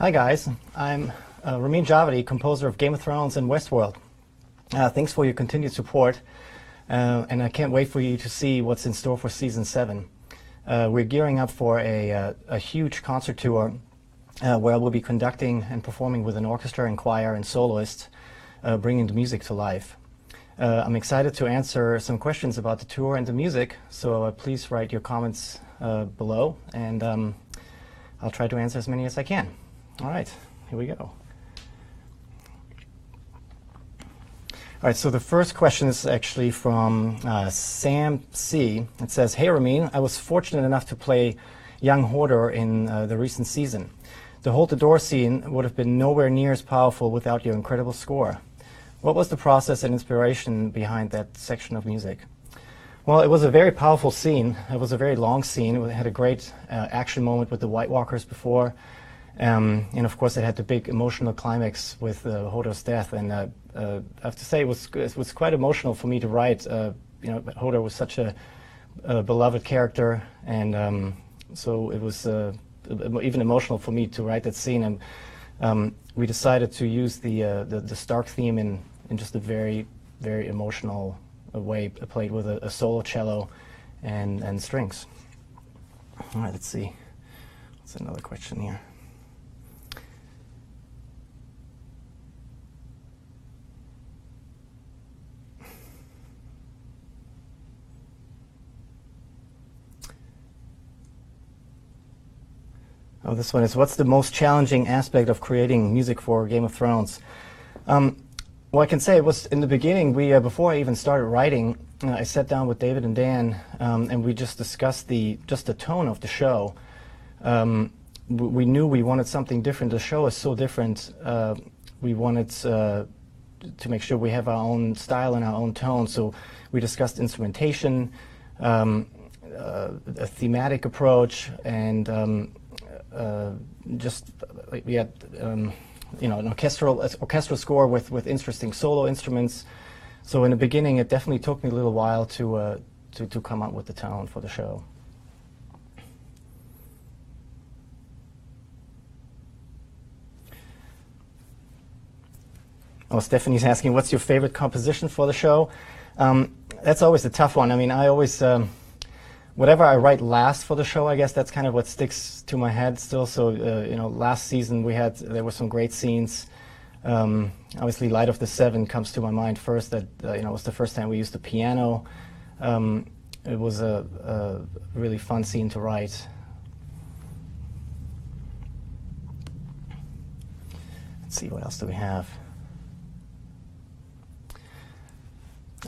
Hi guys, I'm Ramin Djawadi, composer of Game of Thrones and Westworld. Thanks for your continued support, and I can't wait for you to see what's in store for Season 7. We're gearing up for a huge concert tour where I will be conducting and performing with an orchestra and choir and soloist, bringing the music to life. I'm excited to answer some questions about the tour and the music, so please write your comments below, and I'll try to answer as many as I can. All right, here we go. All right, so the first question is actually from Sam C. It says, "Hey Ramin, I was fortunate enough to play young Hodor in the recent season. The Hold the Door scene would have been nowhere near as powerful without your incredible score. What was the process and inspiration behind that section of music?" Well, it was a very powerful scene. It was a very long scene. It had a great action moment with the White Walkers before. And of course, it had the big emotional climax with Hodor's death. And I have to say, it was quite emotional for me to write. Hodor was such a beloved character, and so it was even emotional for me to write that scene. And we decided to use the Stark theme in just a very, very emotional way, played with a solo cello and strings. All right, let's see. What's another question here? Oh, this one is, what's the most challenging aspect of creating music for Game of Thrones? Well, I can say it was in the beginning, before I even started writing, I sat down with David and Dan, and we just discussed the tone of the show. We knew we wanted something different. The show is so different. We wanted to make sure we have our own style and our own tone. So we discussed instrumentation, a thematic approach, and we had an orchestral score with interesting solo instruments. So in the beginning, it definitely took me a little while to come up with the tone for the show. Oh, Stephanie's asking, what's your favorite composition for the show? That's always a tough one. I mean, I always whatever I write last for the show, I guess that's kind of what sticks to my head still. So, last season there were some great scenes. Obviously, Light of the Seven comes to my mind first. That it was the first time we used the piano. It was a really fun scene to write. Let's see, what else do we have?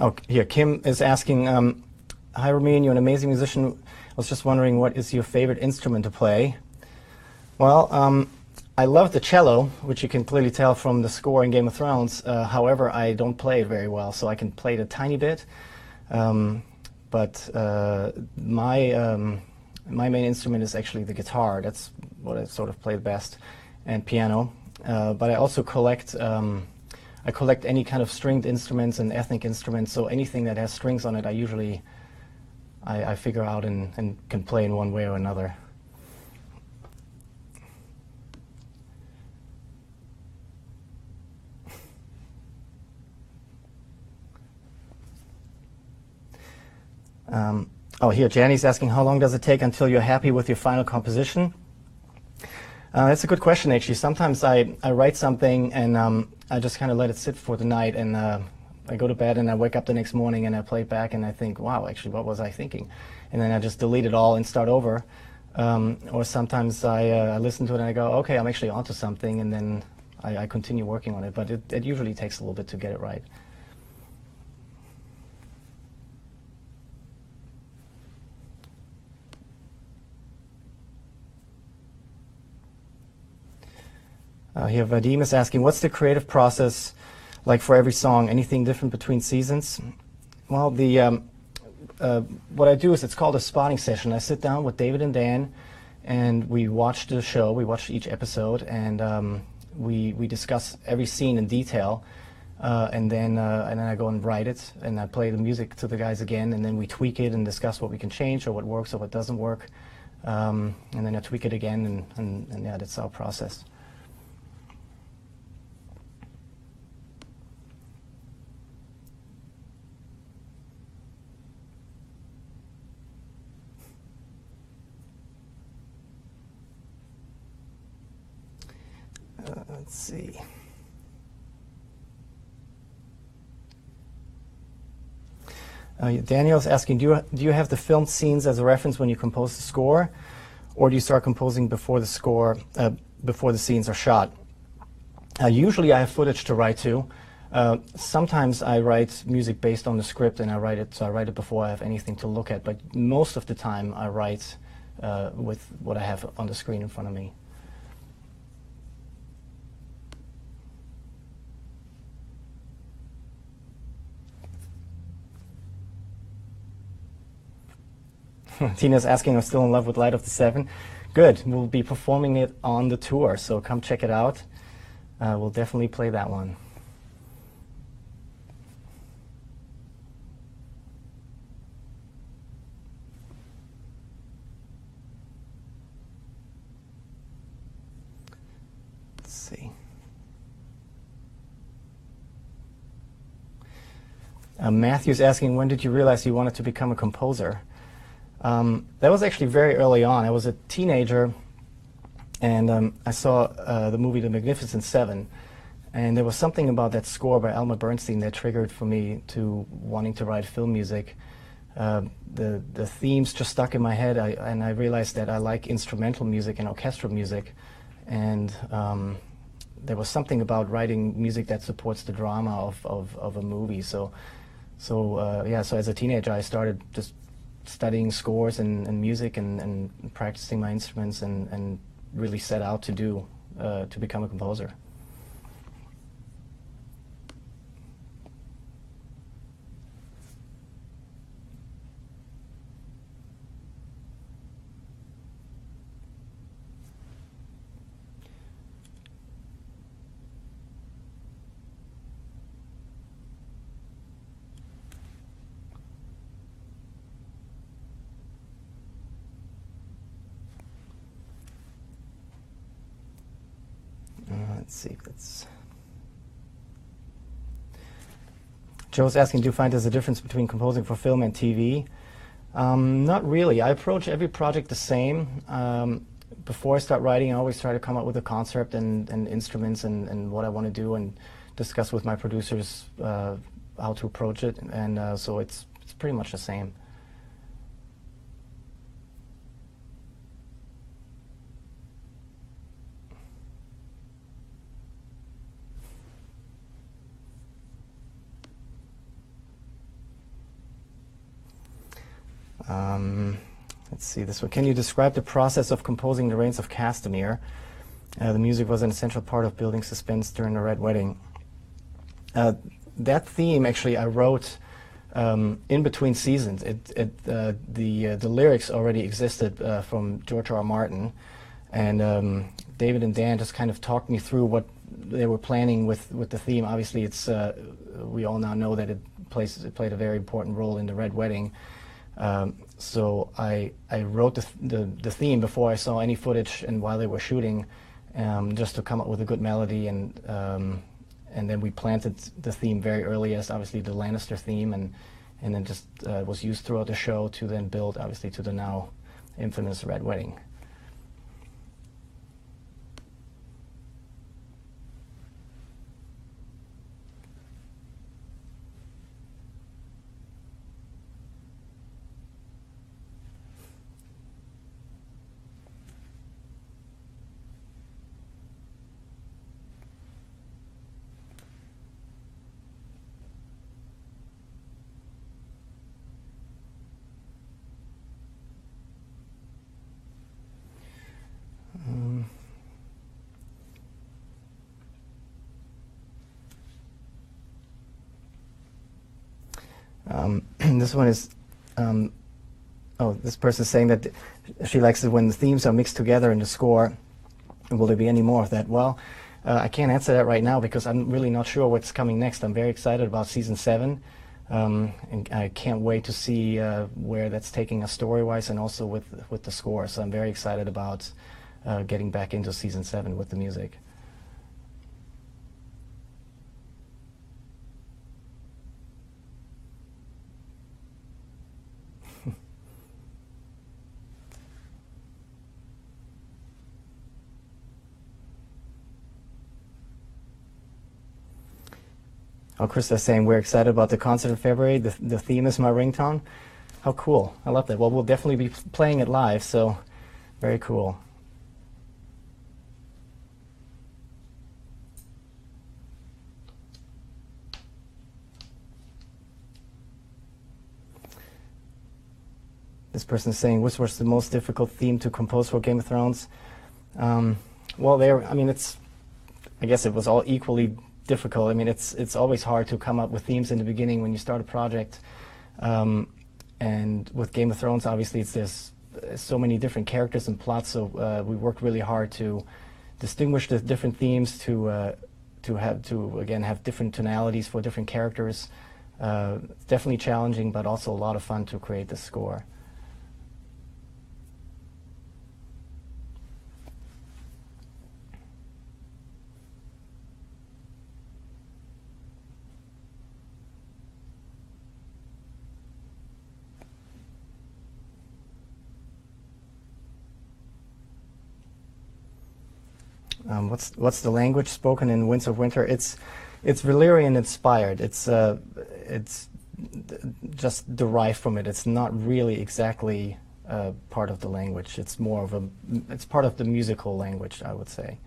Oh, here, Kim is asking, "Hi Ramin, you're an amazing musician. I was just wondering, what is your favorite instrument to play?" Well, I love the cello, which you can clearly tell from the score in Game of Thrones. However, I don't play it very well, so I can play it a tiny bit. But my main instrument is actually the guitar. That's what I sort of play the best, and piano. But I also collect any kind of stringed instruments and ethnic instruments. So anything that has strings on it, I figure out and can play in one way or another. Here, Janny's asking, how long does it take until you're happy with your final composition? That's a good question, actually. Sometimes I write something and I just kind of let it sit for the night, and I go to bed and I wake up the next morning and I play it back and I think, wow, actually, what was I thinking? And then I just delete it all and start over. Or sometimes I listen to it and I go, okay, I'm actually onto something, and then I continue working on it. But it usually takes a little bit to get it right. Here, Vadim is asking, what's the creative process like for every song? Anything different between seasons? Well, what I do is, it's called a spotting session. I sit down with David and Dan, and we watch the show. We watch each episode, and we discuss every scene in detail. And then I go and write it, and I play the music to the guys again, and then we tweak it and discuss what we can change or what works or what doesn't work. And then I tweak it again, and yeah, that's our process. Let's see. Daniel's asking, do you have the filmed scenes as a reference when you compose the score, or do you start composing before the score, before the scenes are shot? Usually I have footage to write to. Sometimes I write music based on the script and I write it before I have anything to look at, but most of the time I write with what I have on the screen in front of me. Tina's asking, I'm still in love with Light of the Seven. Good, we'll be performing it on the tour, so come check it out. We'll definitely play that one. Let's see. Matthew's asking, when did you realize you wanted to become a composer? That was actually very early on. I was a teenager, and I saw the movie The Magnificent Seven, and there was something about that score by Elmer Bernstein that triggered for me to wanting to write film music. The themes just stuck in my head, and I realized that I like instrumental music and orchestral music, and there was something about writing music that supports the drama of a movie. So as a teenager, I started just studying scores and music and practicing my instruments and really set out to become a composer. Let's see. Joe's asking, do you find there's a difference between composing for film and TV? Not really. I approach every project the same. Before I start writing, I always try to come up with a concept and instruments and what I want to do, and discuss with my producers how to approach it. And so it's pretty much the same. Let's see this one. Can you describe the process of composing The Rains of Castamere? The music was an essential part of building suspense during the Red Wedding. That theme, actually, I wrote in between seasons. The lyrics already existed from George R. R. Martin, and David and Dan just kind of talked me through what they were planning with the theme. Obviously, it's we all now know that it played a very important role in the Red Wedding. So I wrote the theme before I saw any footage and while they were shooting, just to come up with a good melody, and then we planted the theme very early as obviously the Lannister theme, and then just was used throughout the show to then build obviously to the now infamous Red Wedding. This one is, this person is saying that she likes it when the themes are mixed together in the score. Will there be any more of that? Well, I can't answer that right now because I'm really not sure what's coming next. I'm very excited about season 7, and I can't wait to see where that's taking us story-wise and also with the score. So I'm very excited about getting back into season 7 with the music. Oh, Krista's saying we're excited about the concert in February. The theme is my ringtone. How cool. I love that. Well, we'll definitely be playing it live, so very cool. This person is saying, which was the most difficult theme to compose for Game of Thrones? Well, I mean, I guess it was all equally difficult. I mean, it's always hard to come up with themes in the beginning when you start a project. And with Game of Thrones, obviously, there's so many different characters and plots, so we worked really hard to distinguish the different themes, to again have different tonalities for different characters. It's definitely challenging, but also a lot of fun to create the score. What's the language spoken in Winds of Winter? It's Valyrian inspired. It's just derived from it. It's not really exactly part of the language. It's more of it's part of the musical language, I would say.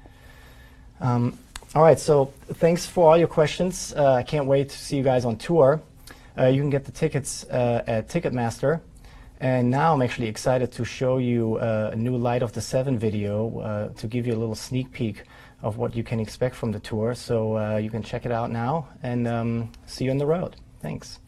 All right, so thanks for all your questions. I can't wait to see you guys on tour. You can get the tickets at Ticketmaster. And now I'm actually excited to show you a new Light of the Seven video to give you a little sneak peek of what you can expect from the tour. So you can check it out now and see you on the road. Thanks.